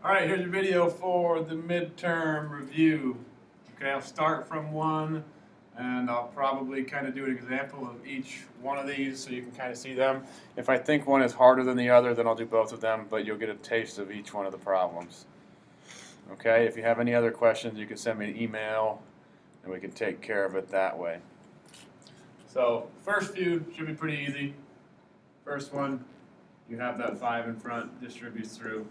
All right, here's your video for the midterm review. Okay, I'll start from one, and I'll probably kind of do an example of each one of these so you can kind of see them. If I think one is harder than the other, then I'll do both of them, but you'll get a taste of each one of the problems. Okay, if you have any other questions, you can send me an email, and we can take care of it that way. So, first few should be pretty easy. First one, you have that 5 in front, distributes through.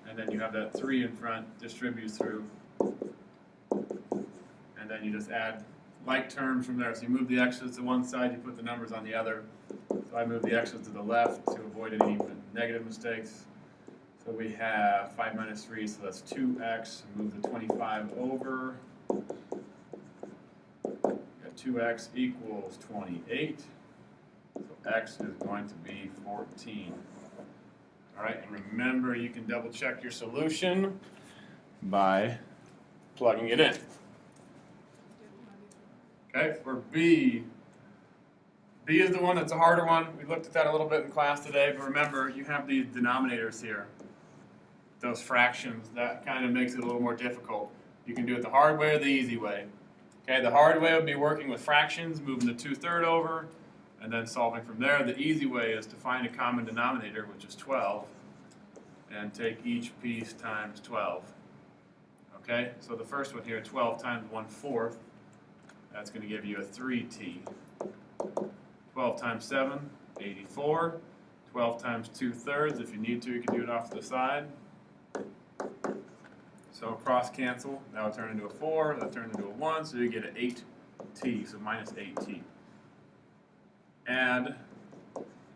And then you have that 3 in front, distributes through. And then you just add like terms from there. So you move the x's to one side, you put the numbers on the other. So I move the x's to the left to avoid any negative mistakes. So we have 5 minus 3, so that's 2x. Move the 25 over. 2x equals 28. So x is going to be 14. All right, and remember, you can double check your solution by plugging it in. Okay, for B is the one that's a harder one. We looked at that a little bit in class today, but remember, you have these denominators here, those fractions. That kind of makes it a little more difficult. You can do it the hard way or the easy way. Okay, the hard way would be working with fractions, moving the 2/3 over, and then solving from there. The easy way is to find a common denominator, which is 12, and take each piece times 12. Okay, so the first one here, 12 times 1/4, that's going to give you a 3t. 12 times 7, 84. 12 times 2/3, if you need to, you can do it off to the side. So cross cancel, that will turn into a 4, that turns into a 1, so you get an 8t, so minus 8t. Add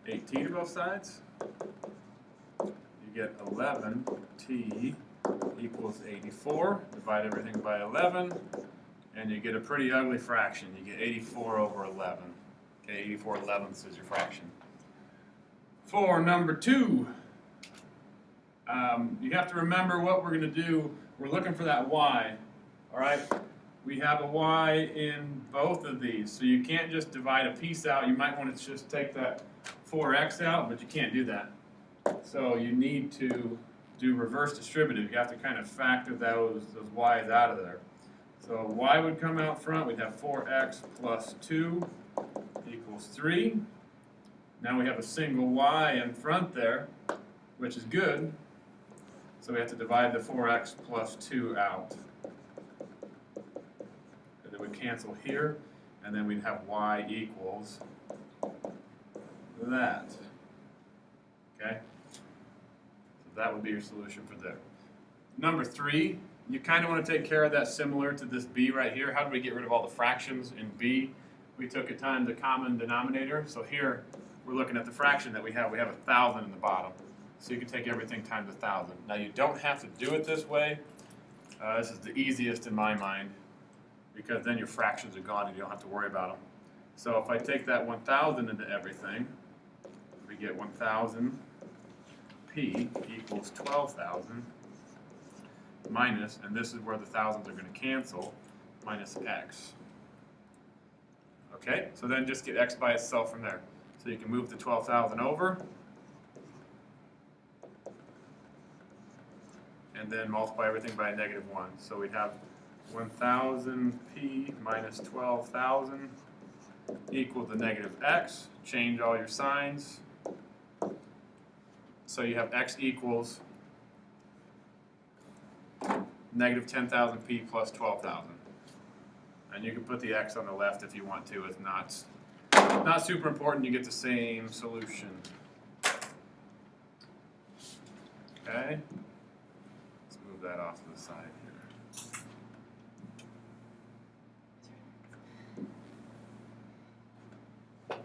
8t to both sides. You get 11t equals 84. Divide everything by 11, and you get a pretty ugly fraction. You get 84 over 11. Okay, 84 elevenths is your fraction. For number 2, you have to remember what we're going to do. We're looking for that y, all right? We have a y in both of these, so you can't just divide a piece out. You might want to just take that 4x out, but you can't do that. So you need to do reverse distributive. You have to kind of factor those y's out of there. So y would come out front. We'd have 4x plus 2 equals 3. Now we have a single y in front there, which is good. So we have to divide the 4x plus 2 out. And then we cancel here, and then we'd have y equals that. Okay? So that would be your solution for there. Number 3, you kind of want to take care of that similar to this b right here. How do we get rid of all the fractions in b? We took a time the common denominator. So here, we're looking at the fraction that we have. We have 1,000 in the bottom. So you can take everything times 1,000. Now you don't have to do it this way. This is the easiest in my mind, because then your fractions are gone and you don't have to worry about them. So if I take that 1,000 into everything, we get 1,000 p equals 12,000 minus, and this is where the thousands are going to cancel, minus x. Okay, so then just get x by itself from there. So you can move the 12,000 over, and then multiply everything by a -1. So we'd have 1,000p minus 12,000 equal to -x. Change all your signs. So you have x equals -10,000p plus 12,000. And you can put the x on the left if you want to. It's not super important. You get the same solution. Okay. That off to the side here.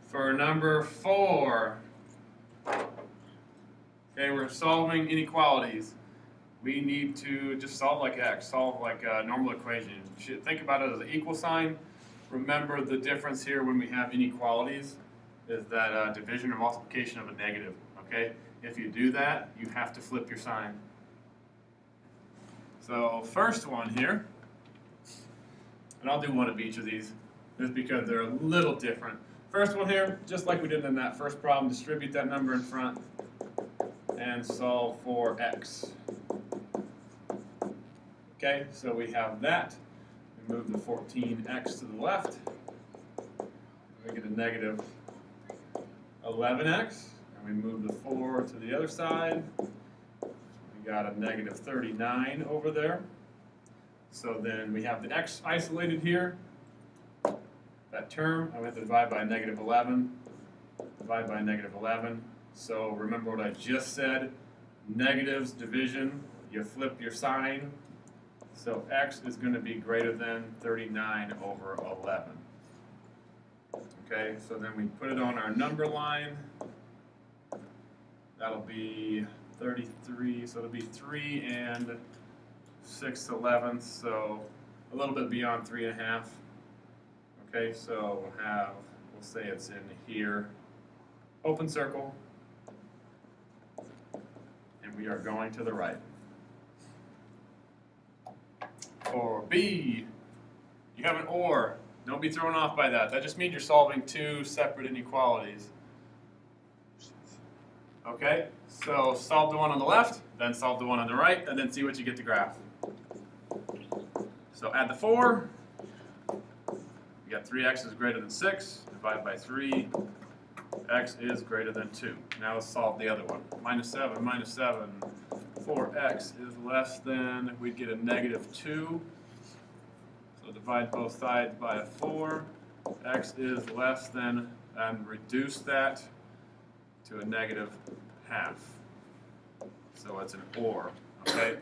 For number 4, okay, we're solving inequalities. We need to just solve like x, solve like a normal equation. You should think about it as an equal sign. Remember, the difference here when we have inequalities is that division or multiplication of a negative, okay? If you do that, you have to flip your sign. So first one here, and I'll do one of each of these, just because they're a little different. First one here, just like we did in that first problem, distribute that number in front and solve for x. Okay, so we have that. We move the 14x to the left. We get a negative 11x. And we move the 4 to the other side. We got a negative 39 over there. So then we have the x isolated here. That term, I have to divide by negative 11. Divide by negative 11. So remember what I just said. Negatives, division, you flip your sign. So x is going to be greater than 39 over 11. Okay, so then we put it on our number line. That'll be 33, so it'll be 3 and 6/11, so a little bit beyond 3.5. Okay, so we'll say it's in here. Open circle. And we are going to the right. For B, you have an or. Don't be thrown off by that. That just means you're solving two separate inequalities. Okay, so solve the one on the left, then solve the one on the right, and then see what you get to graph. So add the 4. You got 3x is greater than 6. Divide by 3. X is greater than 2. Now let's solve the other one. Minus 7, minus 7. 4x is less than, we'd get a negative 2. So divide both sides by a 4. X is less than, and reduce that to a negative half. So it's an or, okay?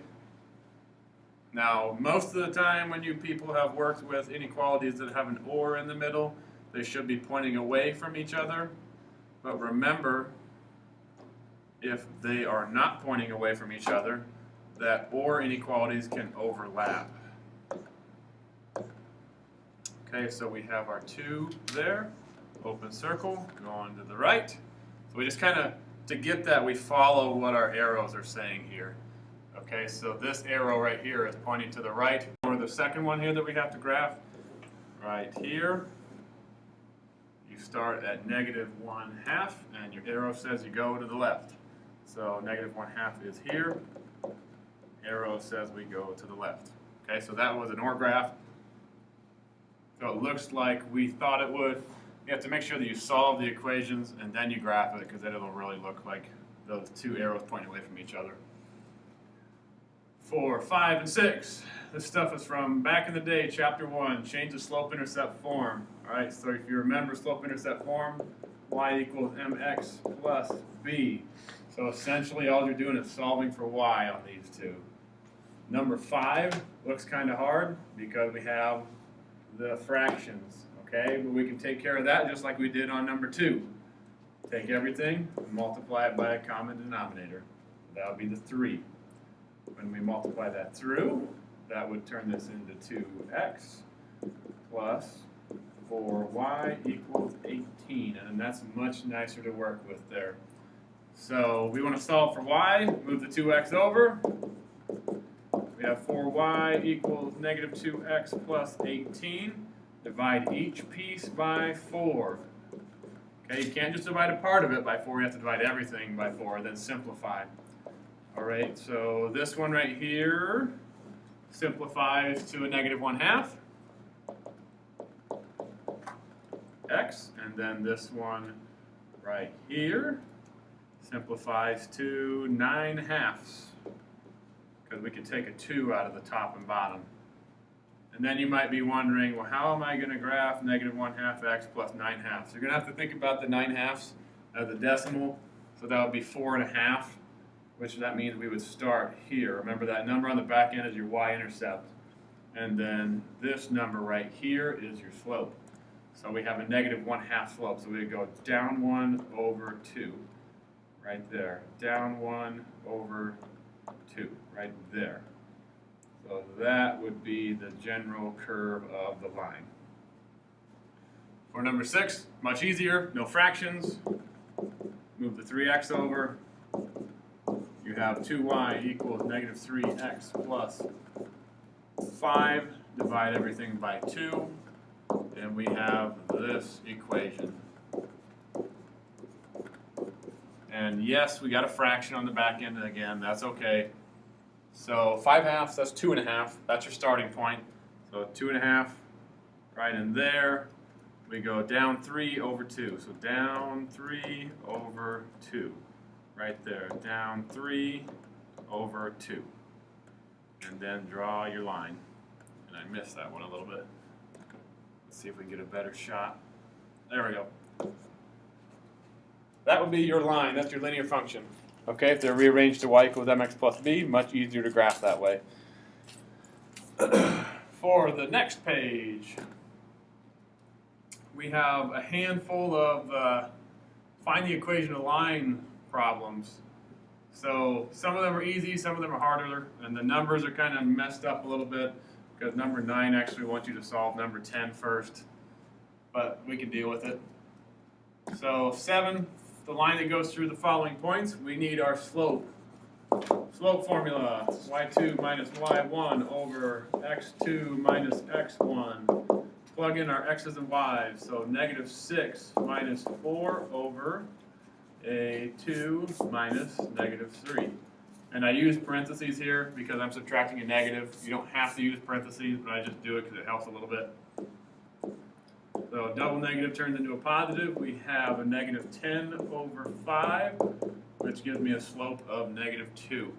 Now, most of the time when you people have worked with inequalities that have an or in the middle, they should be pointing away from each other. But remember, if they are not pointing away from each other, that or inequalities can overlap. Okay, so we have our 2 there, open circle, going to the right. So we just kind of, to get that, we follow what our arrows are saying here. Okay, so this arrow right here is pointing to the right. Or the second one here that we have to graph, right here. You start at negative 1/2, and your arrow says you go to the left. So negative 1/2 is here. Arrow says we go to the left. Okay, so that was an or graph. So it looks like we thought it would. You have to make sure that you solve the equations and then you graph it, because then it'll really look like those two arrows pointing away from each other. For 5 and 6, this stuff is from back in the day, chapter 1, change the slope-intercept form. All right, so if you remember slope-intercept form, y equals mx plus b. So essentially all you're doing is solving for y on these two. Number 5 looks kind of hard because we have the fractions, okay? But we can take care of that just like we did on number 2. Take everything and multiply it by a common denominator. That would be the 3. When we multiply that through, that would turn this into 2x plus 4y equals 18. And that's much nicer to work with there. So we want to solve for y, move the 2x over. We have 4y equals negative 2x plus 18. Divide each piece by 4. Okay, you can't just divide a part of it by 4, you have to divide everything by 4, then simplify. All right, so this one right here simplifies to a negative 1/2 x, and then this one right here simplifies to 9/2, because we can take a 2 out of the top and bottom. And then you might be wondering, well, how am I going to graph negative 1/2 x plus 9/2? So you're going to have to think about the 9/2 as a decimal, so that would be 4.5. Which that means we would start here. Remember that number on the back end is your y-intercept. And then this number right here is your slope. So we have a negative 1/2 slope. So we would go down 1 over 2. Right there. Down 1 over 2. Right there. So that would be the general curve of the line. For number 6, much easier. No fractions. Move the 3x over. You have 2y equals negative 3x plus 5. Divide everything by 2. And we have this equation. And yes, we got a fraction on the back end again. That's okay. So 5/2, that's 2.5. That's your starting point. So 2.5 right in there. We go down 3 over 2. So down 3 over 2. Right there. Down 3 over 2. And then draw your line. And I missed that one a little bit. Let's see if we can get a better shot. There we go. That would be your line. That's your linear function. Okay, if they're rearranged to y equals mx plus b, much easier to graph that way. For the next page, we have a handful of find the equation of line problems. So some of them are easy, some of them are harder, and the numbers are kind of messed up a little bit because number 9 actually wants you to solve number 10 first, but we can deal with it. So 7, the line that goes through the following points, we need our slope. Slope formula, y2 minus y1 over x2 minus x1. Plug in our x's and y's, so -6 minus 4 over a 2 minus -3. And I use parentheses here because I'm subtracting a negative. You don't have to use parentheses, but I just do it because it helps a little bit. So double negative turns into a positive. We have a -10 over 5, which gives me a slope of -2.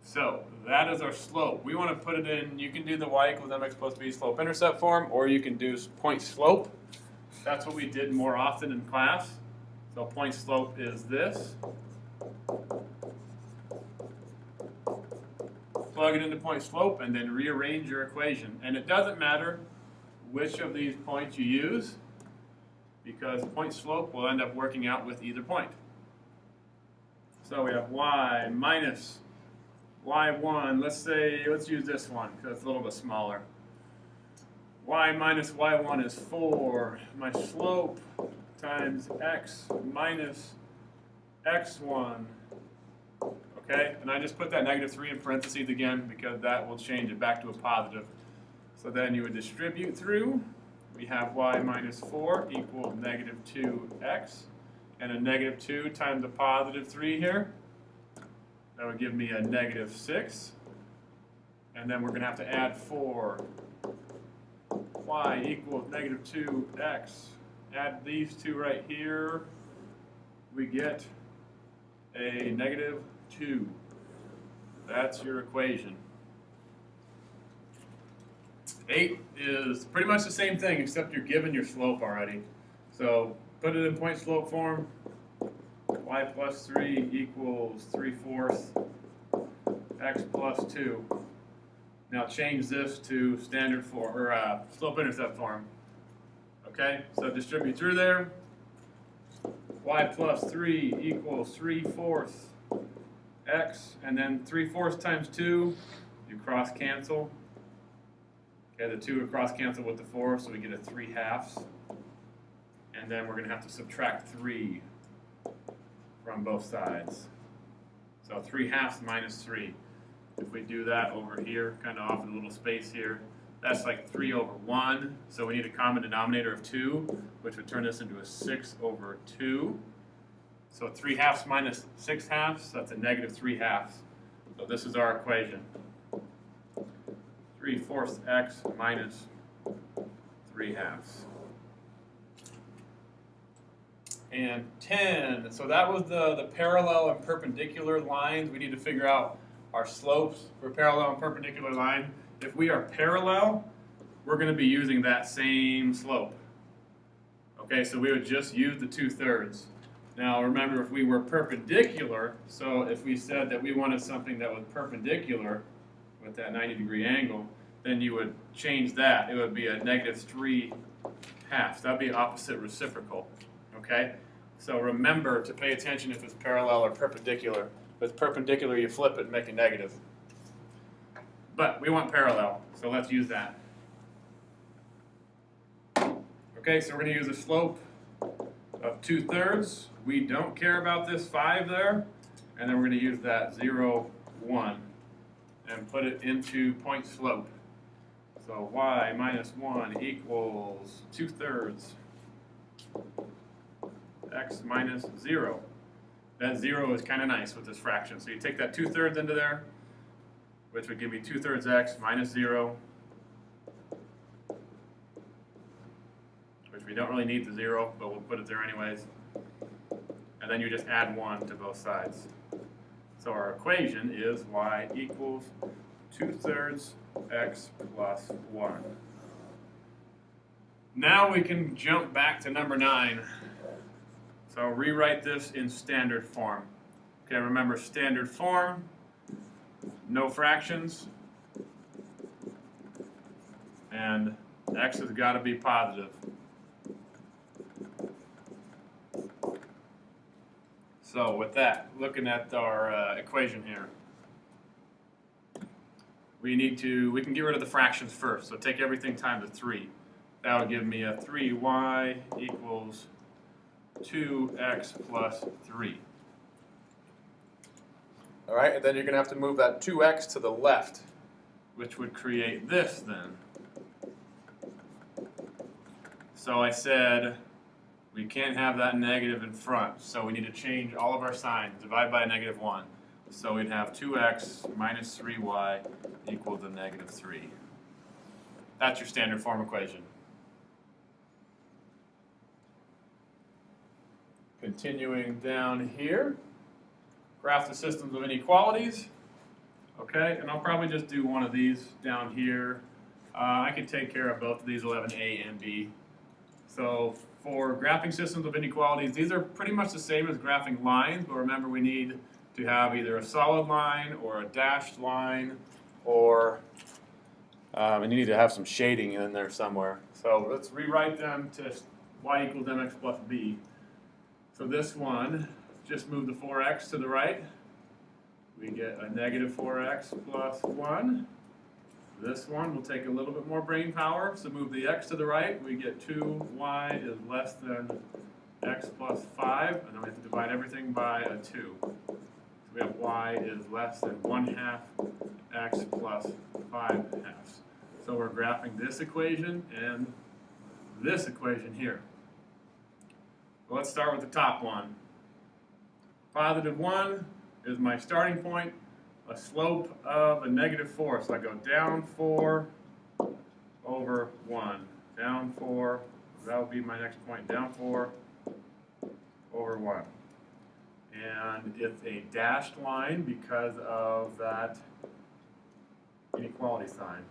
So that is our slope. We want to put it in, you can do the y equals mx plus b slope-intercept form, or you can do point slope. That's what we did more often in class. So point slope is this. Plug it into point slope and then rearrange your equation. And it doesn't matter which of these points you use, because point slope will end up working out with either point. So we have y minus y1, let's use this one because it's a little bit smaller. Y minus y1 is 4. My slope times x minus x1. Okay, and I just put that -3 in parentheses again because that will change it back to a positive. So then you would distribute through. We have y minus 4 equals -2x, and a -2 times a +3 here. That would give me a -6. And then we're going to have to add 4. Y equals -2x. Add these two right here. We get a -2. That's your equation. 8 is pretty much the same thing, except you're given your slope already. So put it in point slope form. Y plus 3 equals 3/4 x plus 2. Now change this to standard form, or slope-intercept form. Okay, so distribute through there. Y plus 3 equals 3/4 x, and then 3/4 times 2, you cross cancel. Okay, the 2 would cross cancel with the 4, so we get a 3/2. And then we're going to have to subtract 3 from both sides. So 3/2 minus 3. If we do that over here, kind of off in a little space here, that's like 3 over 1. So we need a common denominator of 2, which would turn this into a 6 over 2. So 3/2 minus 6/2, that's a -3/2. So this is our equation. 3/4 x minus 3/2. And 10, so that was the parallel and perpendicular lines. We need to figure out our slopes for parallel and perpendicular line. If we are parallel, we're going to be using that same slope. Okay, so we would just use the 2/3. Now remember, if we were perpendicular, so if we said that we wanted something that was perpendicular with that 90-degree angle, then you would change that. It would be a -3/2. That would be opposite reciprocal. Okay, so remember to pay attention if it's parallel or perpendicular. If it's perpendicular, you flip it and make a negative. But we want parallel, so let's use that. Okay, so we're going to use a slope of 2/3. We don't care about this 5 there. And then we're going to use that 0, 1 and put it into point slope. So y minus 1 equals 2/3 x minus 0. That 0 is kind of nice with this fraction. So you take that 2/3 into there, which would give me 2/3 x minus 0, which we don't really need the 0, but we'll put it there anyways. And then you just add 1 to both sides. So our equation is y equals 2/3 x plus 1. Now we can jump back to number 9. So I'll rewrite this in standard form. Okay, remember standard form, no fractions, and x has got to be positive. So with that, looking at our equation here, we can get rid of the fractions first. So take everything times 3. That would give me a 3y equals 2x plus 3. All right, and then you're going to have to move that 2x to the left, which would create this then. So I said we can't have that negative in front, so we need to change all of our signs, divide by a -1. So we'd have 2x minus 3y equals a -3. That's your standard form equation. Continuing down here, graph the systems of inequalities. Okay, and I'll probably just do one of these down here. I can take care of both of these. We'll have an A and B. So for graphing systems of inequalities, these are pretty much the same as graphing lines, but remember we need to have either a solid line or a dashed line, or and you need to have some shading in there somewhere. So let's rewrite them to y equals mx plus b. So this one, just move the 4x to the right. We get a -4x plus 1. This one will take a little bit more brain power, so move the x to the right. We get 2y is less than x plus 5, and then we have to divide everything by a 2. So we have y is less than 1/2 x plus 5/2. So we're graphing this equation and this equation here. Well, let's start with the top one. +1 is my starting point, a slope of a -4. So I go down 4 over 1. Down 4, that will be my next point, down 4 over 1. And it's a dashed line because of that inequality sign.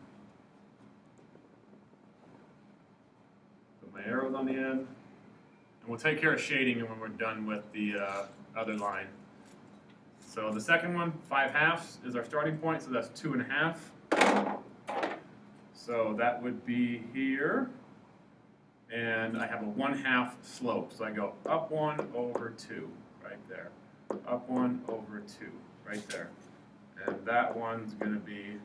Put my arrows on the end. And we'll take care of shading when we're done with the other line. So the second one, 5/2 is our starting point, so that's 2.5. So that would be here. And I have a 1/2 slope, so I go up 1 over 2, right there. Up 1 over 2, right there. And that one's going to be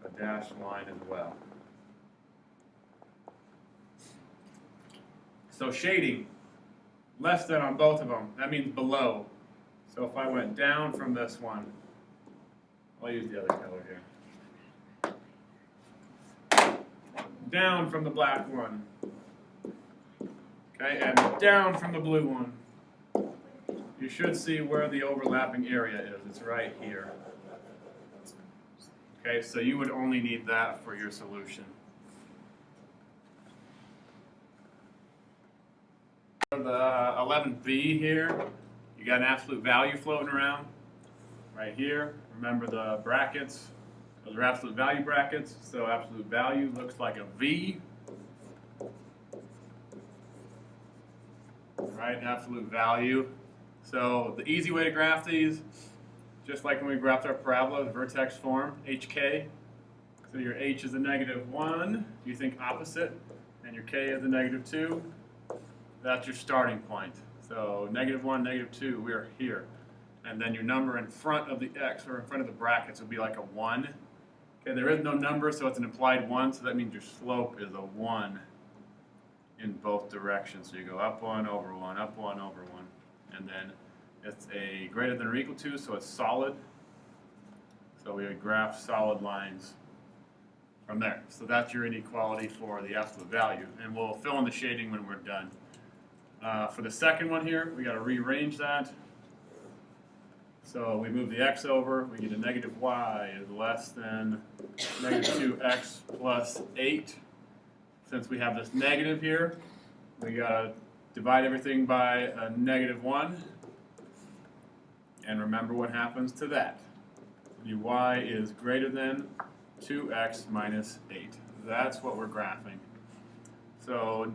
a dashed line as well. So shading, less than on both of them, that means below. So if I went down from this one, I'll use the other color here. Down from the black one. Okay, and down from the blue one. You should see where the overlapping area is. It's right here. Okay, so you would only need that for your solution. For the 11b here, you got an absolute value floating around right here. Remember the brackets, those are absolute value brackets. So absolute value looks like a V. Right, absolute value. So the easy way to graph these, just like when we graphed our parabola, the vertex form, HK. So your H is a -1, you think opposite, and your K is a -2. That's your starting point. So -1, -2, we're here. And then your number in front of the X, or in front of the brackets, would be like a 1. Okay, there is no number, so it's an implied 1, so that means your slope is a 1 in both directions. So you go up 1 over 1, up 1 over 1. And then it's a greater than or equal to, so it's solid. So we would graph solid lines from there. So that's your inequality for the absolute value. And we'll fill in the shading when we're done. For the second one here, we got to rearrange that. So we move the x over, we get a negative y is less than negative 2x plus 8. Since we have this negative here, we gotta divide everything by a negative 1. And remember what happens to that. The y is greater than 2x minus 8. That's what we're graphing. So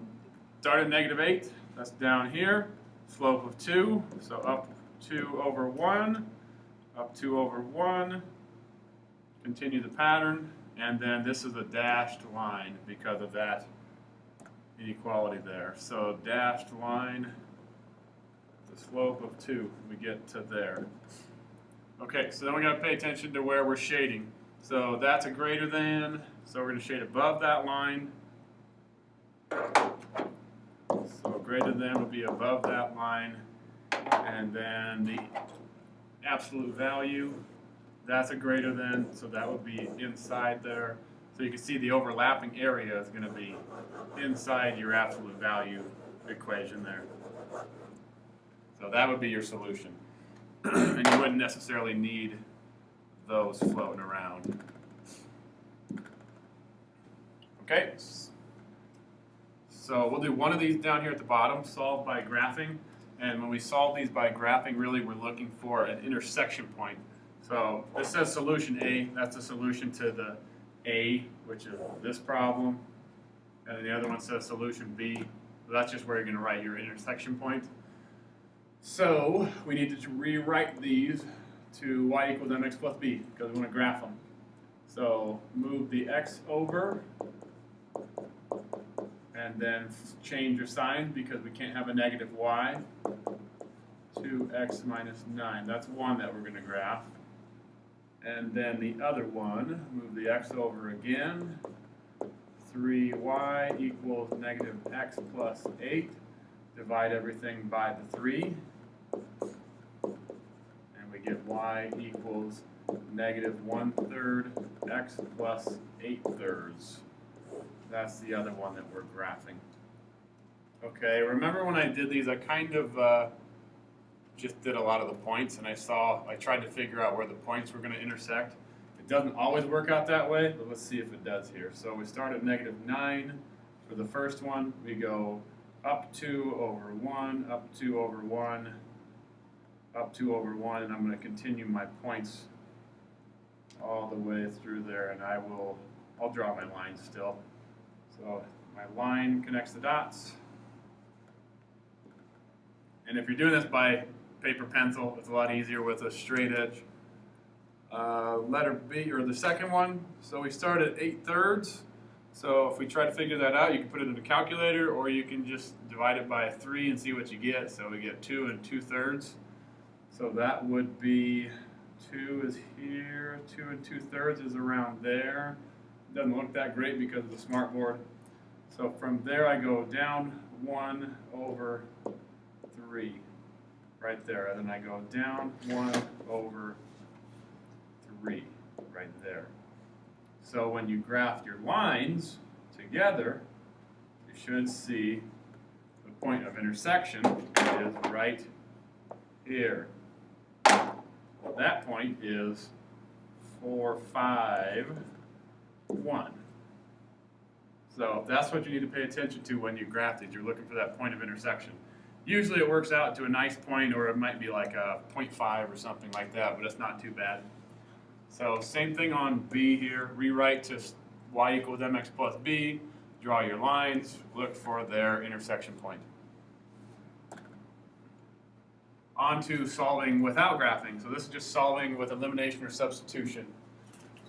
start at negative 8, that's down here. Slope of 2, so up 2 over 1, up 2 over 1. Continue the pattern, and then this is a dashed line because of that inequality there. So dashed line, the slope of 2, we get to there. Okay, so then we got to pay attention to where we're shading. So that's a greater than, so we're going to shade above that line. So greater than will be above that line, and then the absolute value, that's a greater than, so that would be inside there. So you can see the overlapping area is going to be inside your absolute value equation there. So that would be your solution. And you wouldn't necessarily need those floating around. Okay, so we'll do one of these down here at the bottom, solved by graphing. And when we solve these by graphing, really we're looking for an intersection point. So this says solution A, that's a solution to the A, which is this problem. And the other one says solution B, so that's just where you're going to write your intersection point. So we need to rewrite these to y equals mx plus b, because we want to graph them. So move the x over, and then change your sign because we can't have a negative y. 2x minus 9, that's one that we're going to graph. And then the other one, move the x over again. 3y equals negative x plus 8. Divide everything by the 3. And we get y equals negative 1/3 x plus 8/3. That's the other one that we're graphing. Okay, remember when I did these, I kind of just did a lot of the points, and I tried to figure out where the points were going to intersect. It doesn't always work out that way, but let's see if it does here. So we start at negative 9 for the first one. We go up 2 over 1, up 2 over 1, up 2 over 1, and I'm going to continue my points all the way through there, and I'll draw my lines still. So my line connects the dots. And if you're doing this by paper pencil, it's a lot easier with a straight edge. Letter B, or the second one, so we start at 8/3. So if we try to figure that out, you can put it in a calculator, or you can just divide it by 3 and see what you get. So we get 2 2/3. So that would be 2 is here, 2 2/3 is around there. Doesn't look that great because of the smartboard. So from there I go down 1 over 3, right there. And then I go down 1 over 3, right there. So when you graph your lines together, you should see the point of intersection is right here. Well, that point is 4, 5, 1. So that's what you need to pay attention to when you graph these. You're looking for that point of intersection. Usually it works out to a nice point, or it might be like a 0.5 or something like that, but it's not too bad. So same thing on B here. Rewrite to y equals mx plus b. Draw your lines. Look for their intersection point. On to solving without graphing. So this is just solving with elimination or substitution.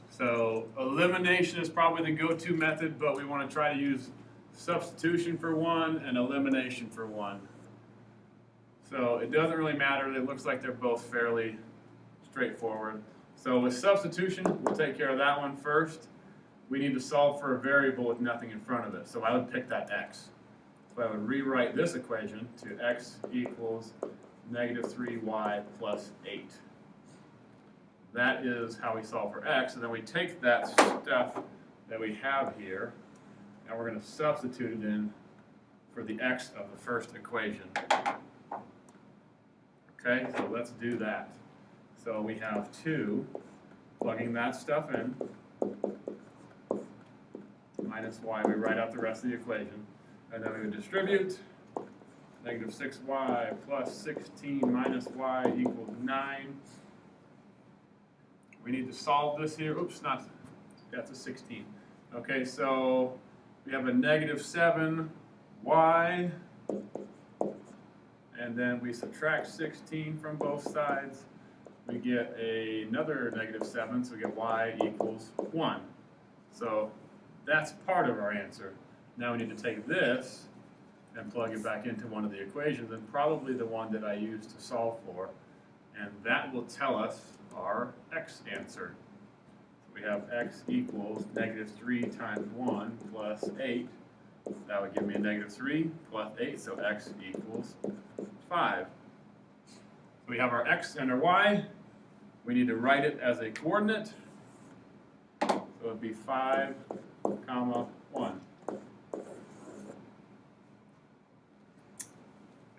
So elimination is probably the go-to method, but we want to try to use substitution for one and elimination for one. So it doesn't really matter. It looks like they're both fairly straightforward. So with substitution, we'll take care of that one first. We need to solve for a variable with nothing in front of it. So I would pick that x. So I would rewrite this equation to x equals negative 3y plus 8. That is how we solve for x. And then we take that stuff that we have here, and we're going to substitute it in for the x of the first equation. Okay, so let's do that. So we have 2, plugging that stuff in, minus y. We write out the rest of the equation. And then we would distribute. Negative 6y plus 16 minus y equals 9. We need to solve this here. Oops, that's a 16. Okay, so we have a negative 7y, and then we subtract 16 from both sides. We get another negative 7, so we get y equals 1. So that's part of our answer. Now we need to take this and plug it back into one of the equations, and probably the one that I used to solve for, and that will tell us our x answer. So we have x equals negative 3 times 1 plus 8. That would give me a negative 3 plus 8, so x equals 5. So we have our x and our y. We need to write it as a coordinate. So it would be 5, comma 1.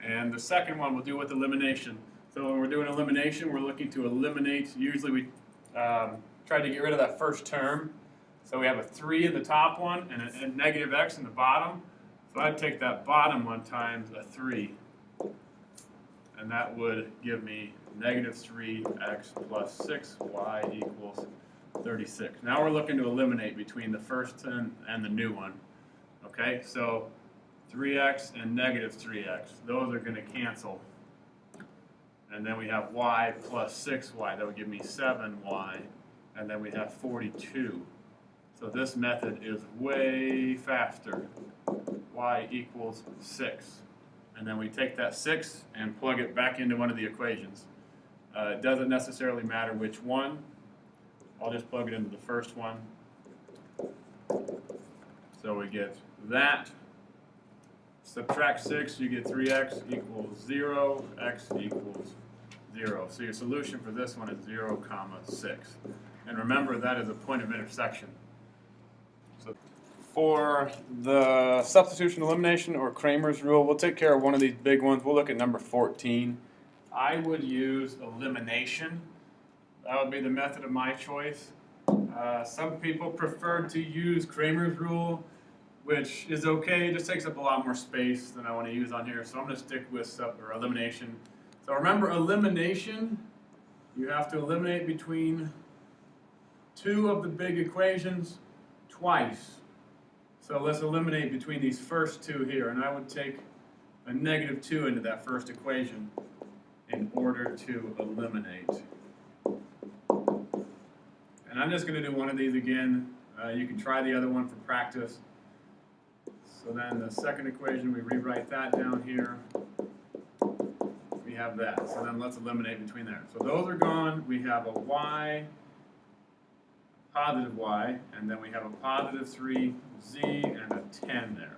And the second one we'll do with elimination. So when we're doing elimination, we're looking to eliminate, usually we try to get rid of that first term. So we have a 3 in the top one and a negative x in the bottom. So I'd take that bottom one times a 3. And that would give me negative 3x plus 6y equals 36. Now we're looking to eliminate between the first and the new one. Okay, so 3x and negative 3x, those are going to cancel. And then we have y plus 6y, that would give me 7y. And then we have 42. So this method is way faster. Y equals 6. And then we take that 6 and plug it back into one of the equations. It doesn't necessarily matter which one. I'll just plug it into the first one. So we get that. Subtract 6, you get 3x equals 0, x equals 0. So your solution for this one is 0, comma 6. And remember, that is a point of intersection. So for the substitution elimination or Kramer's rule, we'll take care of one of these big ones. We'll look at number 14. I would use elimination. That would be the method of my choice. Some people prefer to use Kramer's rule, which is okay. It just takes up a lot more space than I want to use on here. So I'm going to stick with elimination. So remember, elimination, you have to eliminate between 2 of the big equations twice. So let's eliminate between these first 2 here. And I would take a negative 2 into that first equation in order to eliminate. And I'm just going to do one of these again. You can try the other one for practice. So then the second equation, we rewrite that down here. We have that. So then let's eliminate between there. So those are gone. We have a y, positive y, and then we have a positive 3z and a 10 there.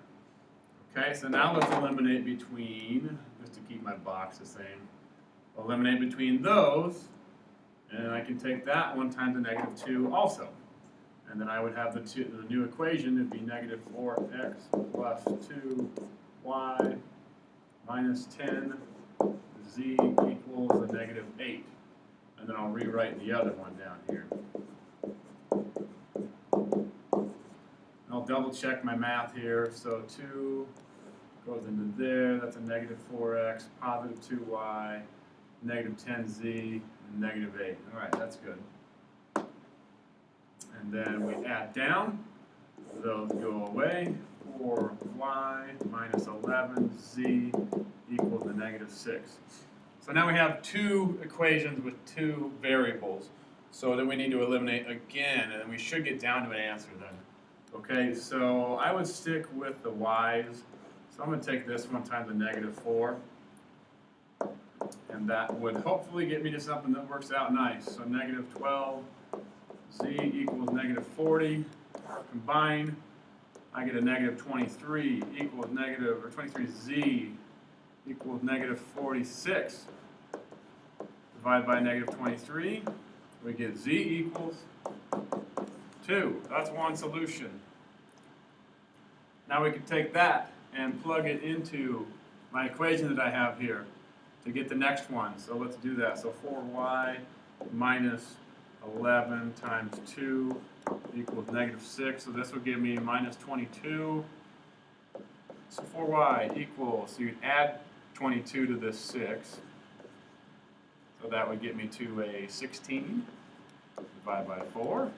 Okay, so now let's eliminate between, just to keep my box the same, eliminate between those, and I can take that one times a negative 2 also. And then I would have the new equation. It'd be negative 4x plus 2y minus 10z equals a negative 8. And then I'll rewrite the other one down here. And I'll double check my math here. So 2 goes into there. That's a negative 4x, positive 2y, negative 10z, and negative 8. All right, that's good. And then we add down, those go away, 4y minus 11z equals a negative 6. So now we have 2 equations with 2 variables, so that we need to eliminate again, and we should get down to an answer then. Okay, so I would stick with the y's. So I'm going to take this one times a negative 4, and that would hopefully get me to something that works out nice. So negative 12. Z equals negative 40. Combine, I get a negative 23 equals negative, or 23z equals negative 46. Divide by negative 23, we get z equals 2. That's one solution. Now we can take that and plug it into my equation that I have here to get the next one. So let's do that. So 4y minus 11 times 2 equals negative 6. So this would give me minus 22. So 4y equals, so you'd add 22 to this 6. So that would get me to a 16. Divide by 4.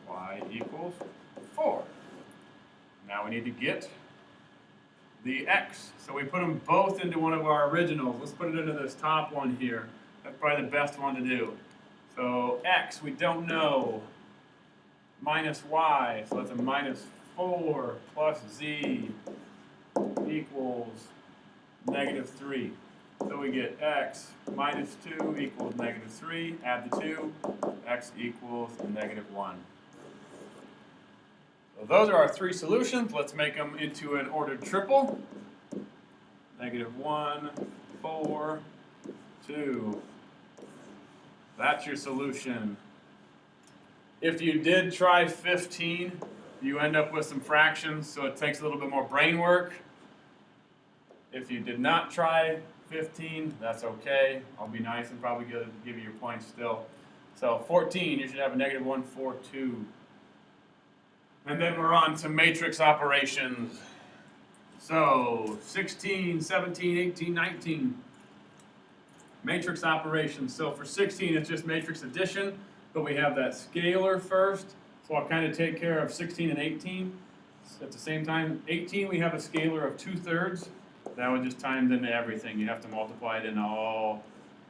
Y equals 4. Now we need to get the x. So we put them both into one of our originals. Let's put it into this top one here. That's probably the best one to do. So x, we don't know. Minus y, so that's a minus 4 plus z equals negative 3. So we get x minus 2 equals negative 3. Add the 2. X equals negative 1. So those are our three solutions. Let's make them into an ordered triple. Negative 1, 4, 2. That's your solution. If you did try 15, you end up with some fractions, so it takes a little bit more brain work. If you did not try 15, that's okay. I'll be nice and probably give you your points still. So 14, you should have a negative 1, 4, 2. And then we're on to matrix operations. So 16, 17, 18, 19. Matrix operations. So for 16, it's just matrix addition, but we have that scalar first. So I'll kind of take care of 16 and 18. At the same time, 18, we have a scalar of 2/3. That would just times into everything. You have to multiply it into all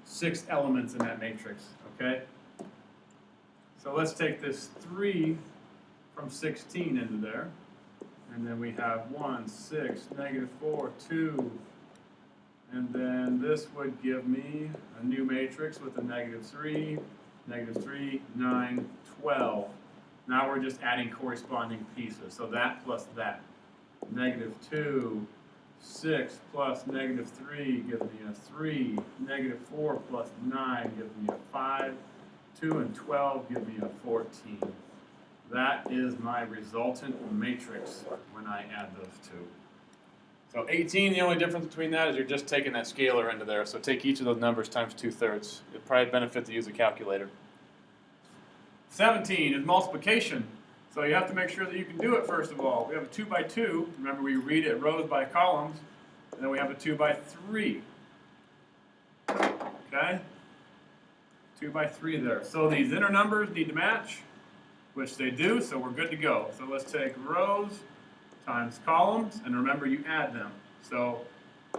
6 elements in that matrix, okay? So let's take this 3 from 16 into there. And then we have 1, 6, negative 4, 2. And then this would give me a new matrix with a negative 3, 9, 12. Now we're just adding corresponding pieces. So that plus that. Negative 2, 6 plus negative 3 gives me a 3. Negative 4 plus 9 gives me a 5. 2 and 12 give me a 14. That is my resultant matrix when I add those two. So 18, the only difference between that is you're just taking that scalar into there. So take each of those numbers times 2/3. It'd probably benefit to use a calculator. 17 is multiplication. So you have to make sure that you can do it first of all. We have a 2 by 2. Remember, we read it rows by columns. And then we have a 2 by 3. Okay? 2 by 3 there. So these inner numbers need to match, which they do, so we're good to go. So let's take rows times columns, and remember you add them. So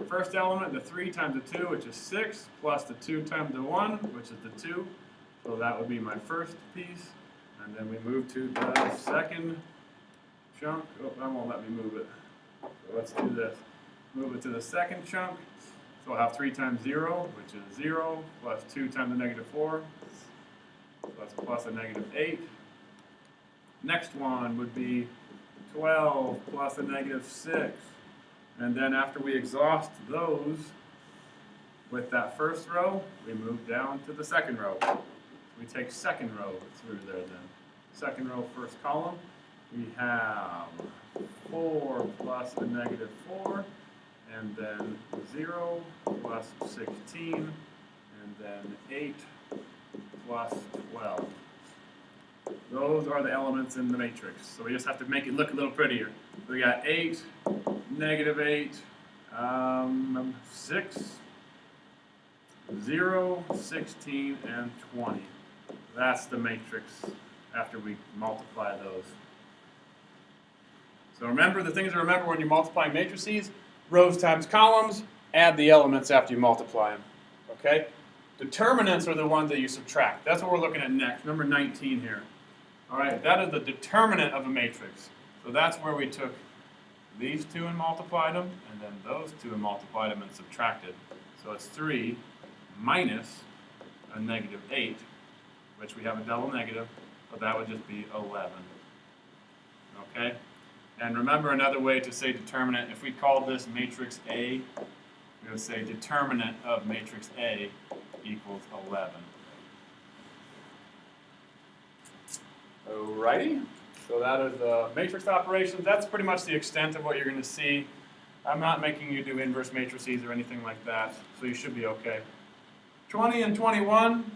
first element, the 3 times the 2, which is 6, plus the 2 times the 1, which is the 2. So that would be my first piece. And then we move to the second chunk. Oh, that won't let me move it. So let's do this. Move it to the second chunk. So I'll have 3 times 0, which is 0, plus 2 times the negative 4. So that's plus a negative 8. Next one would be 12 plus a negative 6. And then after we exhaust those with that first row, we move down to the second row. We take second row through there then. Second row, first column, we have 4 plus a negative 4, and then 0 plus 16, and then 8 plus 12. Those are the elements in the matrix. So we just have to make it look a little prettier. We got 8, negative 8, 6, 0, 16, and 20. That's the matrix after we multiply those. So remember, the things to remember when you're multiplying matrices: rows times columns, add the elements after you multiply them. Okay? Determinants are the ones that you subtract. That's what we're looking at next, number 19 here. All right, that is the determinant of a matrix. So that's where we took these two and multiplied them, and then those two and multiplied them and subtracted. So it's 3 minus a negative 8, which we have a double negative, so that would just be 11. Okay? And remember, another way to say determinant, if we called this matrix A, we would say determinant of matrix A equals 11. Alrighty, so that is the matrix operations. That's pretty much the extent of what you're going to see. I'm not making you do inverse matrices or anything like that, so you should be okay. 20 and 21,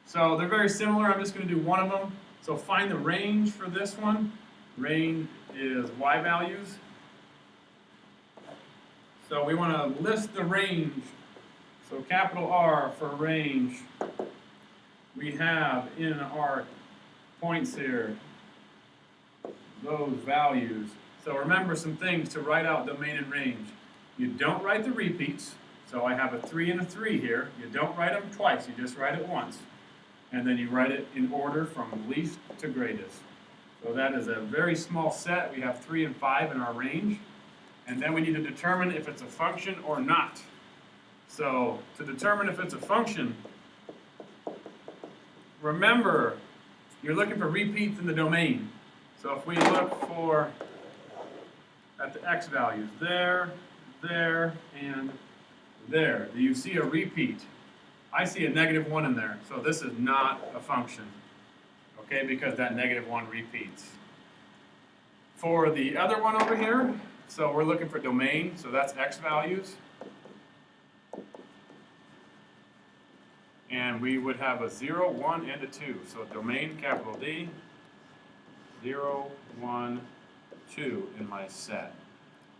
So they're very similar. I'm just going to do one of them. So find the range for this one. Range is y values. So we want to list the range. So capital R for range. We have in our points here those values. So remember some things to write out domain and range. You don't write the repeats. So I have a 3 and a 3 here. You don't write them twice. You just write it once. And then you write it in order from least to greatest. So that is a very small set. We have 3 and 5 in our range. And then we need to determine if it's a function or not. So to determine if it's a function, remember, you're looking for repeats in the domain. So if we look at the x values, there, and there, do you see a repeat? I see a -1 in there, so this is not a function, okay, because that -1 repeats. For the other one over here, so we're looking for domain, so that's x values. And we would have a 0, 1, and a 2. So domain, capital D, 0, 1, 2 in my set.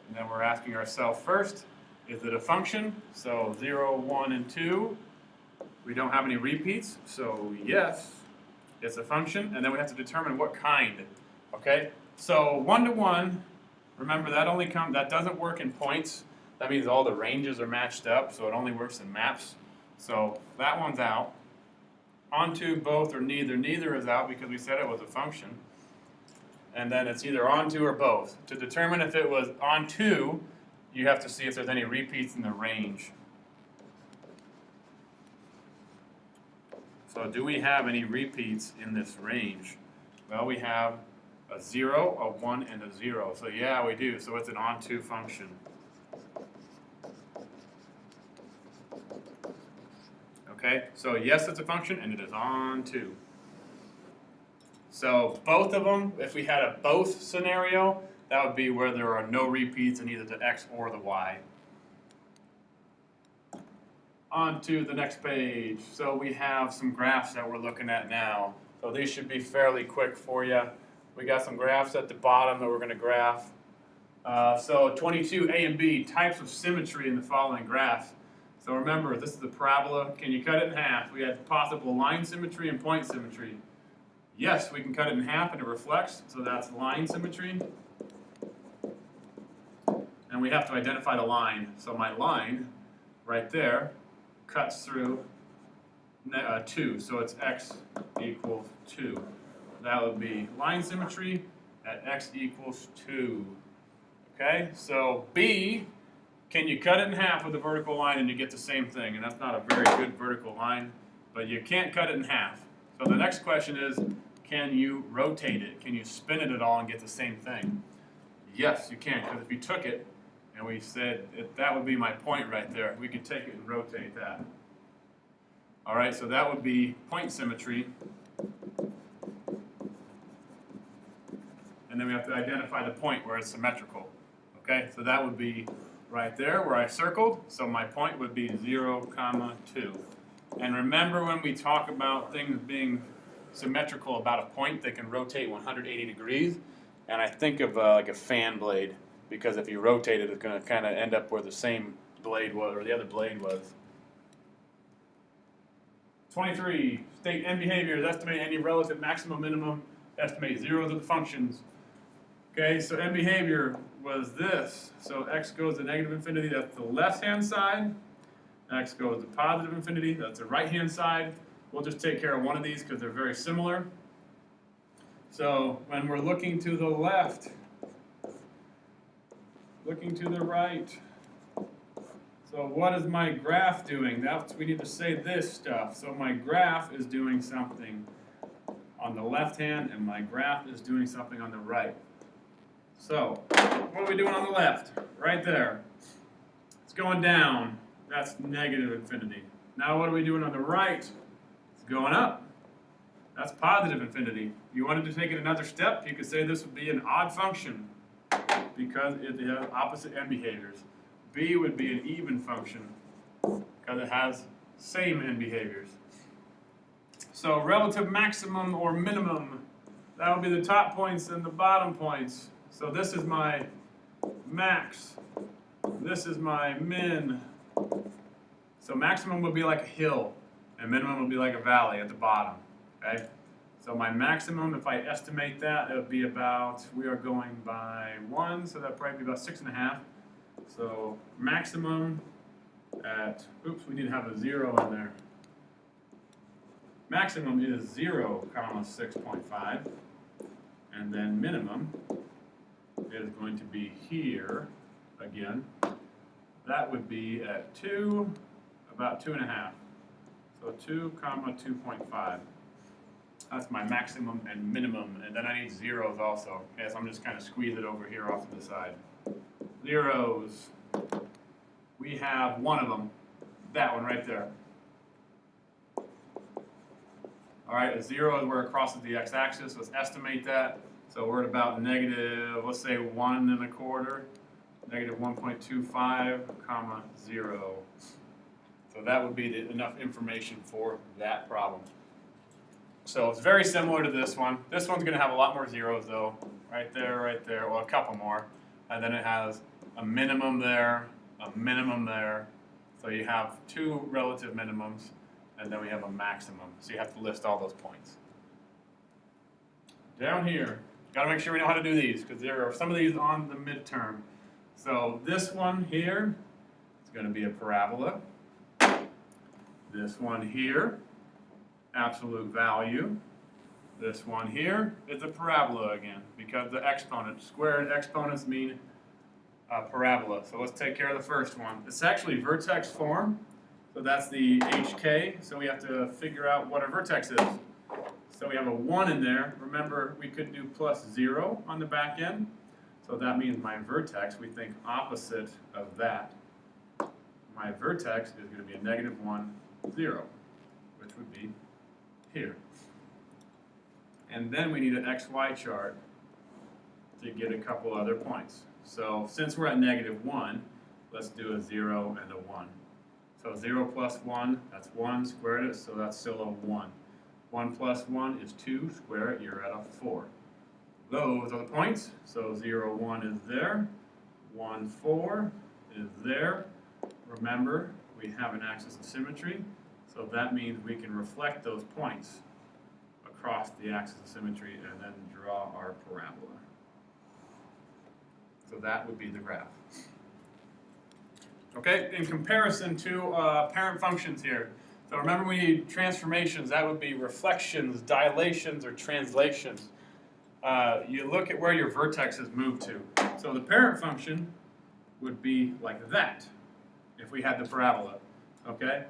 And then we're asking ourselves first, is it a function? So 0, 1, and 2. We don't have any repeats, so yes, it's a function. And then we have to determine what kind. Okay? So 1 to 1, remember that doesn't work in points. That means all the ranges are matched up, so it only works in maps. So that one's out. Onto, both, or neither. Neither is out because we said it was a function. And then it's either onto or both. To determine if it was onto, you have to see if there's any repeats in the range. So do we have any repeats in this range? Well, we have a 0, a 1, and a 0. So yeah, we do. So it's an onto function. Okay, so yes, it's a function, and it is onto. So both of them, if we had a both scenario, that would be where there are no repeats in either the x or the y. On to the next page. So we have some graphs that we're looking at now. So these should be fairly quick for you. We got some graphs at the bottom that we're going to graph. So 22, A and B, types of symmetry in the following graphs. So remember, this is a parabola. Can you cut it in half? We have possible line symmetry and point symmetry. Yes, we can cut it in half and it reflects, so that's line symmetry. And we have to identify the line. So my line, right there, cuts through 2, so it's x equals 2. That would be line symmetry at x equals 2. Okay, so B, can you cut it in half with a vertical line and you get the same thing? And that's not a very good vertical line, but you can't cut it in half. So the next question is, can you rotate it? Can you spin it at all and get the same thing? Yes, you can, because if you took it and we said that would be my point right there, we could take it and rotate that. All right, so that would be point symmetry. And then we have to identify the point where it's symmetrical. Okay, so that would be right there where I circled. So my point would be 0, 2. And remember when we talk about things being symmetrical about a point, they can rotate 180 degrees. And I think of like a fan blade, because if you rotate it, it's going to kind of end up where the same blade was, or the other blade was. 23, state end behaviors, estimate any relative maximum, minimum, estimate zeros of the functions. Okay, so end behavior was this. So x goes to negative infinity, that's the left-hand side. X goes to positive infinity, that's the right-hand side. We'll just take care of one of these because they're very similar. So when we're looking to the left, looking to the right, so what is my graph doing? We need to say this stuff. So my graph is doing something on the left hand, and my graph is doing something on the right. So what are we doing on the left? Right there. It's going down. That's negative infinity. Now what are we doing on the right? It's going up. That's positive infinity. If you wanted to take it another step, you could say this would be an odd function because it has opposite end behaviors. B would be an even function because it has same end behaviors. So relative maximum or minimum, that would be the top points and the bottom points. So this is my max, this is my min. So maximum would be like a hill, and minimum would be like a valley at the bottom, okay? So my maximum, if I estimate that, it would be about, we are going by 1, so that would probably be about 6.5. So maximum at, oops, we need to have a 0 in there. Maximum is 0, 6.5, and then minimum is going to be here again. That would be at 2, about 2.5. So 2, 2.5. That's my maximum and minimum, and then I need zeros also. Okay, so I'm just kind of squeeze it over here off to the side. Zeros. We have one of them, that one right there. All right, a 0 is where it crosses the x-axis. Let's estimate that. So we're at about negative, let's say 1.25, negative 1.25, comma 0. So that would be enough information for that problem. So it's very similar to this one. This one's going to have a lot more zeros though. Right there, well, a couple more. And then it has a minimum there, a minimum there. So you have 2 relative minimums, and then we have a maximum. So you have to list all those points. Down here, got to make sure we know how to do these, because there are some of these on the midterm. So this one here is going to be a parabola. This one here, absolute value. This one here is a parabola again, because the exponent, squared exponents mean parabola. So let's take care of the first one. It's actually vertex form, so that's the HK, so we have to figure out what our vertex is. So we have a 1 in there. Remember, we could do plus 0 on the back end, so that means my vertex, we think opposite of that. My vertex is going to be a negative 1, 0, which would be here. And then we need an XY chart to get a couple other points. So since we're at negative 1, let's do a 0 and a 1. So 0 plus 1, that's 1, squared it, so that's still a 1. 1 plus 1 is 2, square it, you're at a 4. Those are the points. So 0, 1 is there, 1, 4 is there. Remember, we have an axis of symmetry, so that means we can reflect those points across the axis of symmetry and then draw our parabola. So that would be the graph. Okay, in comparison to parent functions here. So remember, we need transformations. That would be reflections, dilations, or translations. You look at where your vertexes move to. So the parent function would be like that if we had the parabola. Okay,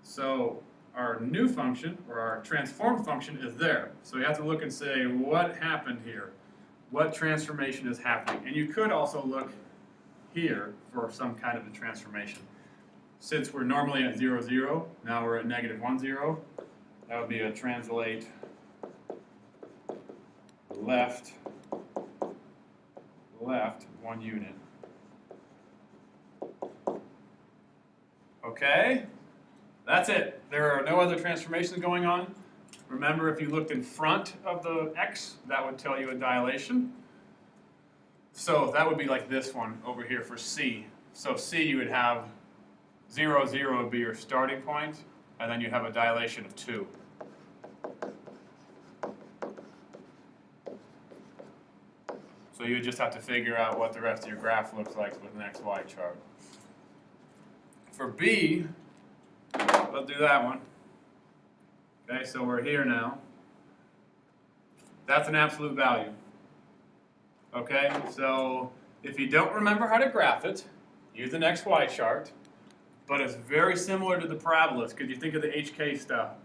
so our new function, or our transformed function, is there. So you have to look and say, what happened here? What transformation is happening? And you could also look here for some kind of a transformation. Since we're normally at 0, 0, now we're at negative 1, 0. That would be a translate left 1 unit. Okay, that's it. There are no other transformations going on. Remember, if you looked in front of the x, that would tell you a dilation. So that would be like this one over here for C. So C, you would have 0, 0 would be your starting point, and then you have a dilation of 2. So you just have to figure out what the rest of your graph looks like with an XY chart. For B, let's do that one. Okay, so we're here now. That's an absolute value. Okay, so if you don't remember how to graph it, use an XY chart, but it's very similar to the parabolas because you think of the HK stuff.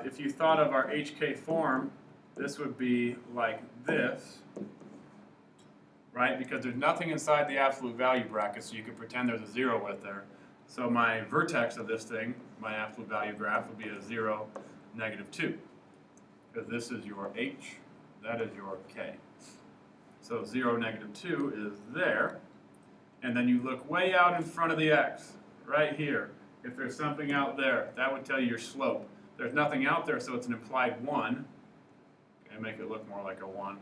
If you thought of our HK form, this would be like this, right? Because there's nothing inside the absolute value bracket, so you can pretend there's a 0 with there. So my vertex of this thing, my absolute value graph, would be a 0, negative 2. Because this is your H, that is your K. So 0, negative 2 is there. And then you look way out in front of the X, right here. If there's something out there, that would tell you your slope. There's nothing out there, so it's an implied 1. Okay, make it look more like a 1.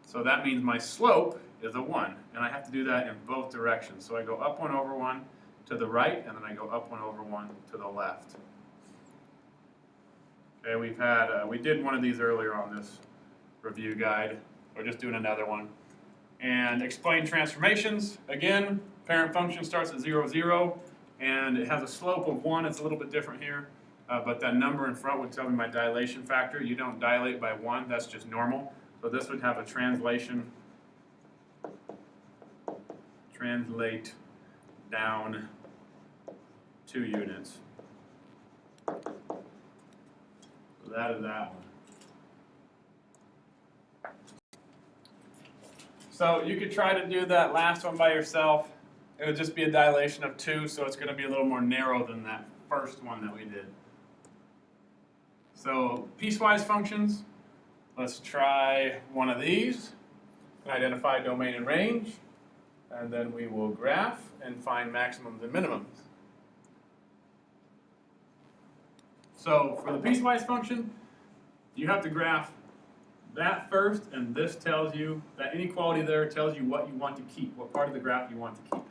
So that means my slope is a 1, and I have to do that in both directions. So I go up 1 over 1 to the right, and then I go up 1 over 1 to the left. Okay, we did one of these earlier on this review guide. We're just doing another one. And explain transformations. Again, parent function starts at 0, 0, and it has a slope of 1. It's a little bit different here, but that number in front would tell me my dilation factor. You don't dilate by 1. That's just normal. So this would have a translate down 2 units. So that is that one. So you could try to do that last one by yourself. It would just be a dilation of 2, so it's going to be a little more narrow than that first one that we did. So piecewise functions, let's try one of these. Identify domain and range, and then we will graph and find maximums and minimums. So for the piecewise function, you have to graph that first, and this tells you, that inequality there tells you what you want to keep, what part of the graph you want to keep.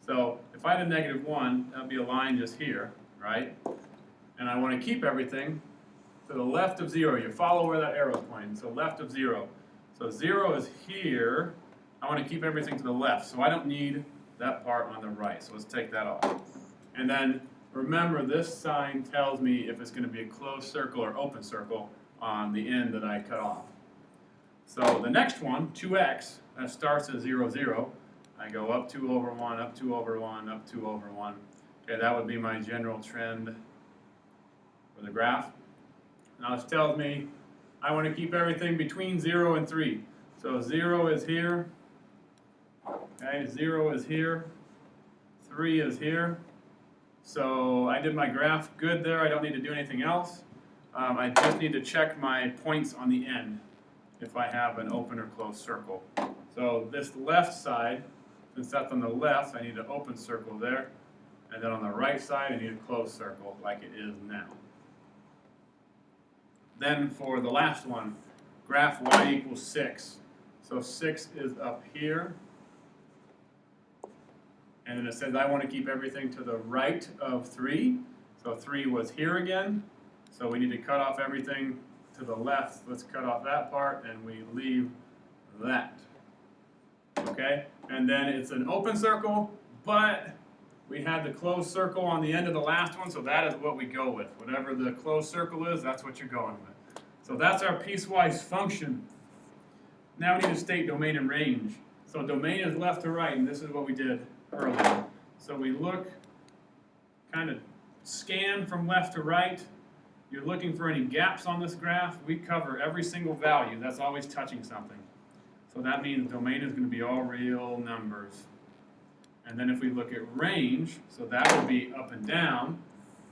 So if I had a -1, that would be a line just here, right? And I want to keep everything to the left of 0. You follow where that arrow is pointing, so left of 0. So 0 is here. I want to keep everything to the left, so I don't need that part on the right. So let's take that off. And then remember, this sign tells me if it's going to be a closed circle or open circle on the end that I cut off. So the next one, 2x, that starts at 0, 0. I go up 2 over 1, up 2 over 1, up 2 over 1. Okay, that would be my general trend for the graph. Now this tells me I want to keep everything between 0 and 3. So 0 is here, okay, 0 is here, 3 is here. So I did my graph good there. I don't need to do anything else. I just need to check my points on the end if I have an open or closed circle. So this left side, since that's on the left, I need an open circle there. And then on the right side, I need a closed circle like it is now. Then for the last one, graph y equals 6. So 6 is up here. And then it says I want to keep everything to the right of 3. So 3 was here again. So we need to cut off everything to the left. Let's cut off that part, and we leave that. Okay? And then it's an open circle, but we had the closed circle on the end of the last one, so that is what we go with. Whatever the closed circle is, that's what you're going with. So that's our piecewise function. Now we need to state domain and range. So domain is left to right, and this is what we did earlier. So we look, kind of scan from left to right. You're looking for any gaps on this graph. We cover every single value. That's always touching something. So that means domain is going to be all real numbers. And then if we look at range, so that would be up and down.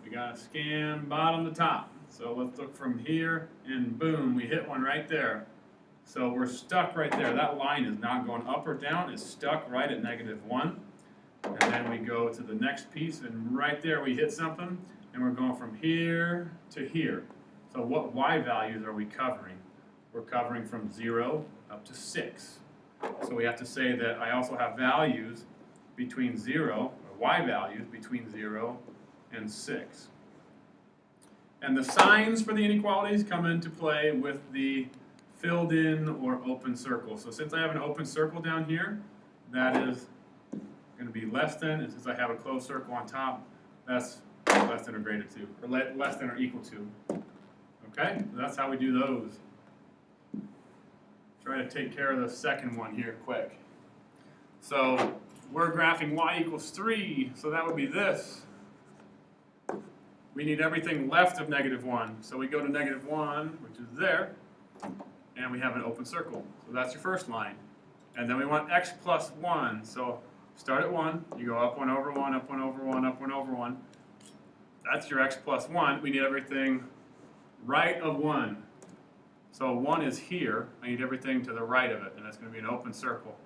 We got to scan bottom to top. So let's look from here, and boom, we hit one right there. So we're stuck right there. That line is not going up or down. It's stuck right at -1. And then we go to the next piece, and right there we hit something. And we're going from here to here. So what y values are we covering? We're covering from 0 up to 6. So we have to say that I also have values between 0, or y values between 0 and 6. And the signs for the inequalities come into play with the filled in or open circle. So since I have an open circle down here, that is going to be less than, and since I have a closed circle on top, that's less than or greater to, or less than or equal to. Okay, that's how we do those. Try to take care of the second one here quick. So we're graphing y equals 3, so that would be this. We need everything left of -1, so we go to -1, which is there, and we have an open circle. So that's your first line. And then we want x plus 1, so start at 1, you go up 1 over 1, up 1 over 1, up 1 over 1. That's your x plus 1. We need everything right of 1. So 1 is here. I need everything to the right of it, and that's going to be an open circle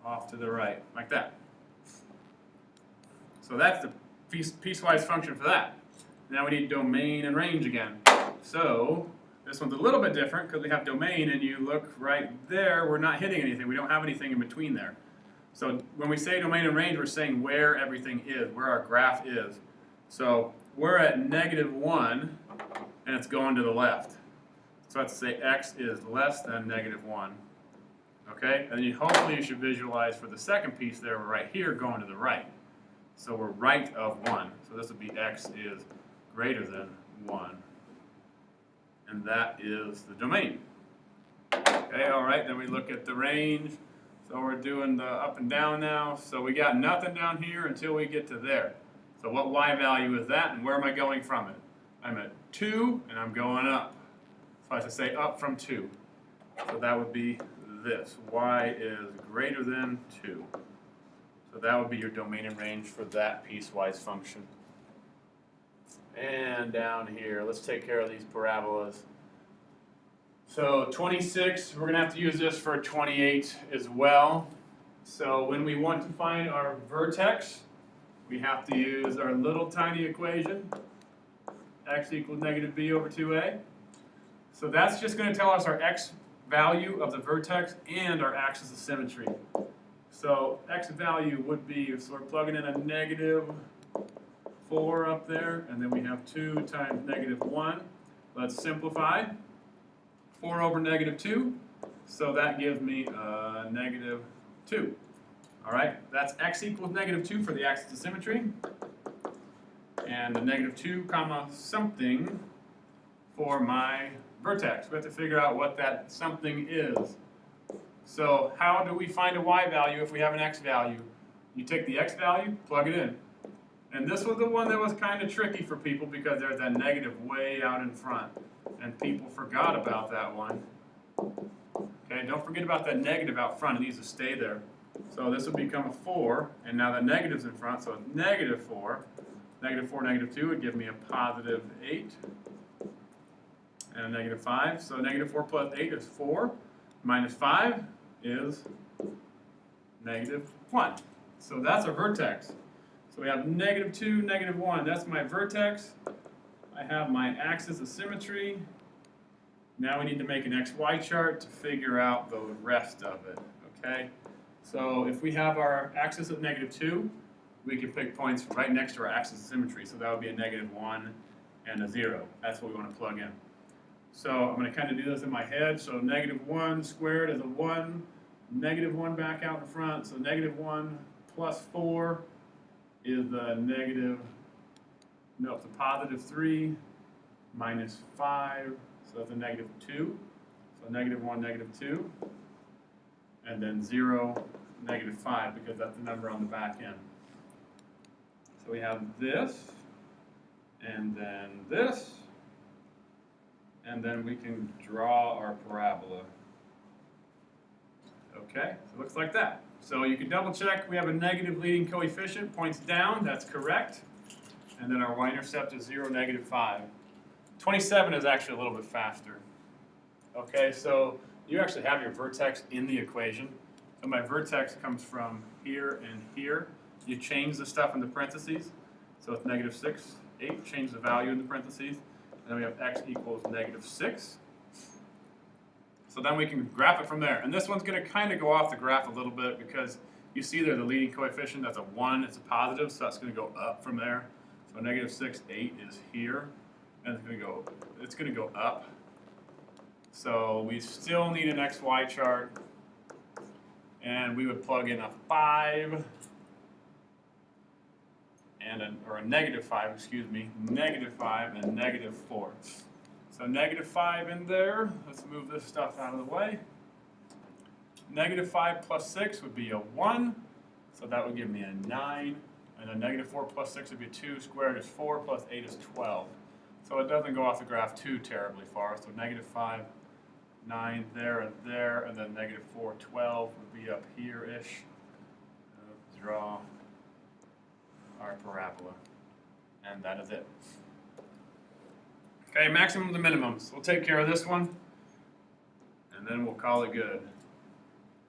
off to the right, like that. So that's the piecewise function for that. Now we need domain and range again. So this one's a little bit different because we have domain, and you look right there, we're not hitting anything. We don't have anything in between there. So when we say domain and range, we're saying where everything is, where our graph is. So we're at -1, and it's going to the left. So I have to say x is less than -1. Okay, and then hopefully you should visualize for the second piece there, we're right here going to the right. So we're right of 1. So this would be x is greater than 1. And that is the domain. Okay, all right, then we look at the range. So we're doing the up and down now. So we got nothing down here until we get to there. So what y value is that, and where am I going from it? I'm at 2, and I'm going up. So I have to say up from 2. So that would be this. Y is greater than 2. So that would be your domain and range for that piecewise function. And down here, let's take care of these parabolas. So 26, we're going to have to use this for 28 as well. So when we want to find our vertex, we have to use our little tiny equation, x equals -b over 2a. So that's just going to tell us our x value of the vertex and our axis of symmetry. So x value would be, so we're plugging in a -4 up there, and then we have 2 times -1. Let's simplify. 4 over -2, so that gives me -2. All right, that's x equals -2 for the axis of symmetry, and the -2 comma something for my vertex. We have to figure out what that something is. So how do we find a y value if we have an x value? You take the x value, plug it in. And this was the one that was kind of tricky for people because there's that negative way out in front. And people forgot about that one. Okay, don't forget about that negative out front. It needs to stay there. So this will become a 4, and now the negative's in front, so it's -4. -4, -2 would give me a +8. And a -5. So -4 plus 8 is 4. Minus 5 is -1. So that's our vertex. So we have -2, -1. That's my vertex. I have my axis of symmetry. Now we need to make an XY chart to figure out the rest of it. Okay? So if we have our axis of -2, we can pick points right next to our axis of symmetry. So that would be a -1 and a 0. That's what we want to plug in. So I'm going to kind of do this in my head. So -1 squared is a 1, -1 back out in front. So -1 plus 4 is the it's a +3 minus 5. So that's a -2. So -1, -2. And then 0, -5, because that's the number on the back end. So we have this, and then this. And then we can draw our parabola. Okay, so it looks like that. So you can double check, we have a negative leading coefficient, points down, that's correct. And then our y-intercept is 0, -5. 27 is actually a little bit faster. Okay, so you actually have your vertex in the equation. So my vertex comes from here and here. You change the stuff in the parentheses. So it's -6, 8, change the value in the parentheses. And then we have x equals -6. So then we can graph it from there. And this one's going to kind of go off the graph a little bit because you see there the leading coefficient, that's a 1, it's a positive, so that's going to go up from there. So -6, 8 is here, and it's going to go up. So we still need an XY chart, and we would plug in a 5, or a -5, excuse me, -5 and -4. So -5 in there. Let's move this stuff out of the way. -5 plus 6 would be a 1, so that would give me a 9. And then -4 plus 6 would be 2, squared is 4, plus 8 is 12. So it doesn't go off the graph too terribly far. So -5, 9 there, and then -4, 12 would be up here-ish. Draw our parabola, and that is it. Okay, maximums and minimums. We'll take care of this one, and then we'll call it good.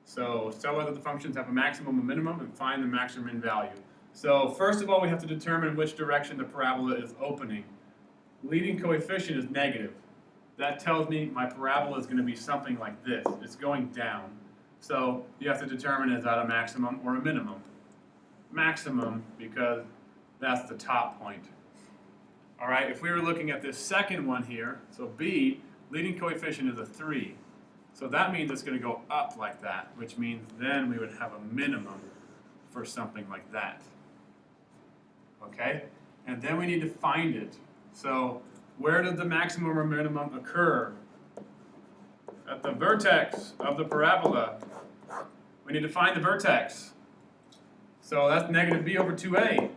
So tell whether the functions have a maximum and minimum, and find the maximum in value. So first of all, we have to determine which direction the parabola is opening. leading coefficient is negative. That tells me my parabola is going to be something like this. It's going down. So you have to determine is that a maximum or a minimum. Maximum because that's the top point. All right, if we were looking at this second one here, so B, leading coefficient is a 3. So that means it's going to go up like that, which means then we would have a minimum for something like that. Okay? And then we need to find it. So where did the maximum or minimum occur? At the vertex of the parabola. We need to find the vertex. So that's negative b over 2a.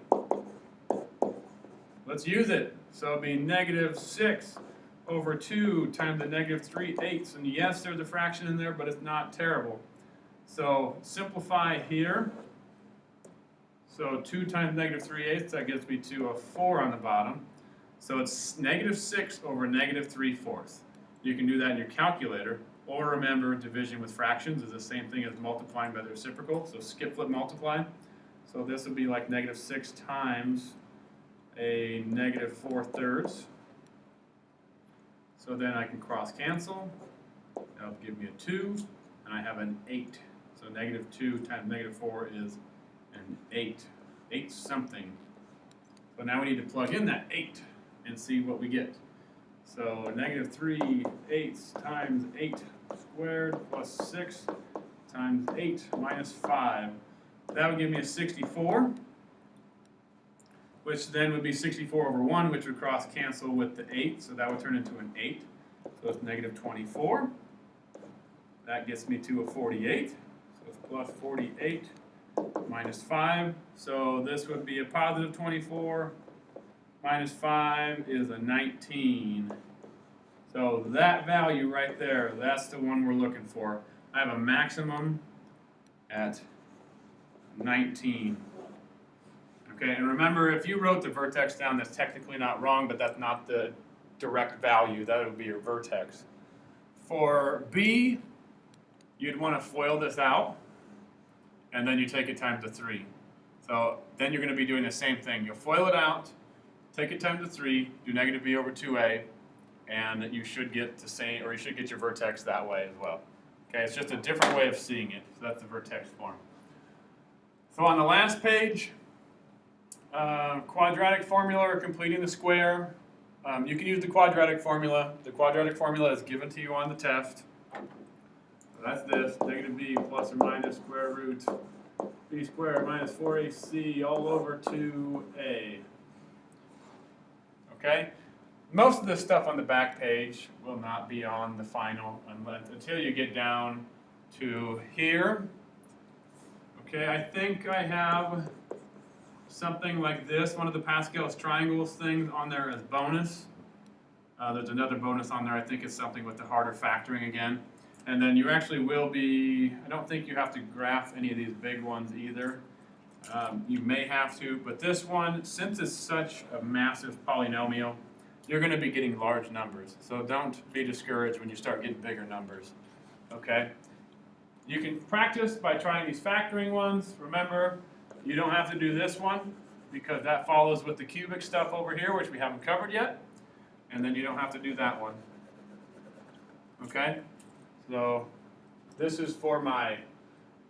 Let's use it. So it'll be negative 6 over 2 times the negative 3/8. And yes, there's a fraction in there, but it's not terrible. So simplify here. So 2 times negative 3/8, that gets me to a 4 on the bottom. So it's negative 6 over negative 3/4. You can do that in your calculator. Or remember, division with fractions is the same thing as multiplying by the reciprocal. So skip flip multiply. So this would be like negative 6 times a negative 4/3. So then I can cross cancel. That'll give me a 2. And I have an 8. So negative 2 times negative 4 is an 8. 8 something. So now we need to plug in that 8 and see what we get. So negative 3/8 times 8 squared plus 6 times 8 minus 5. That would give me a 64, which then would be 64 over 1, which would cross cancel with the 8. So that would turn into an 8. So it's negative 24. That gets me to a 48. So it's plus 48 minus 5. So this would be a positive 24. Minus 5 is a 19. So that value right there, that's the one we're looking for. I have a maximum at 19. Okay, and remember, if you wrote the vertex down, that's technically not wrong, but that's not the direct value. That would be your vertex. For B, you'd want to FOIL this out, and then you take it times the 3. So then you're going to be doing the same thing. You'll FOIL it out, take it times the 3, do negative b over 2a, and you should get the same, or you should get your vertex that way as well. Okay, it's just a different way of seeing it. So that's the vertex form. So on the last page, quadratic formula or completing the square. You can use the quadratic formula. The quadratic formula is given to you on the test. So that's this, negative b plus or minus square root b squared minus 4ac all over 2a. Okay? Most of this stuff on the back page will not be on the final until you get down to here. Okay, I think I have something like this, one of the Pascal's triangles things on there as bonus. There's another bonus on there, I think it's something with the harder factoring again. And then you actually will be, I don't think you have to graph any of these big ones either. You may have to, but this one, since it's such a massive polynomial, you're going to be getting large numbers. So don't be discouraged when you start getting bigger numbers. Okay? You can practice by trying these factoring ones. Remember, you don't have to do this one because that follows with the cubic stuff over here, which we haven't covered yet. And then you don't have to do that one. Okay? So this is for my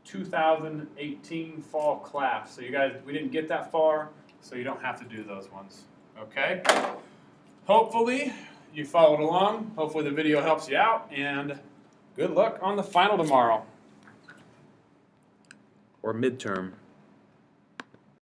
2018 fall class. So you guys, we didn't get that far, so you don't have to do those ones. Okay? Hopefully you followed along. Hopefully the video helps you out, and good luck on the final tomorrow. Or midterm.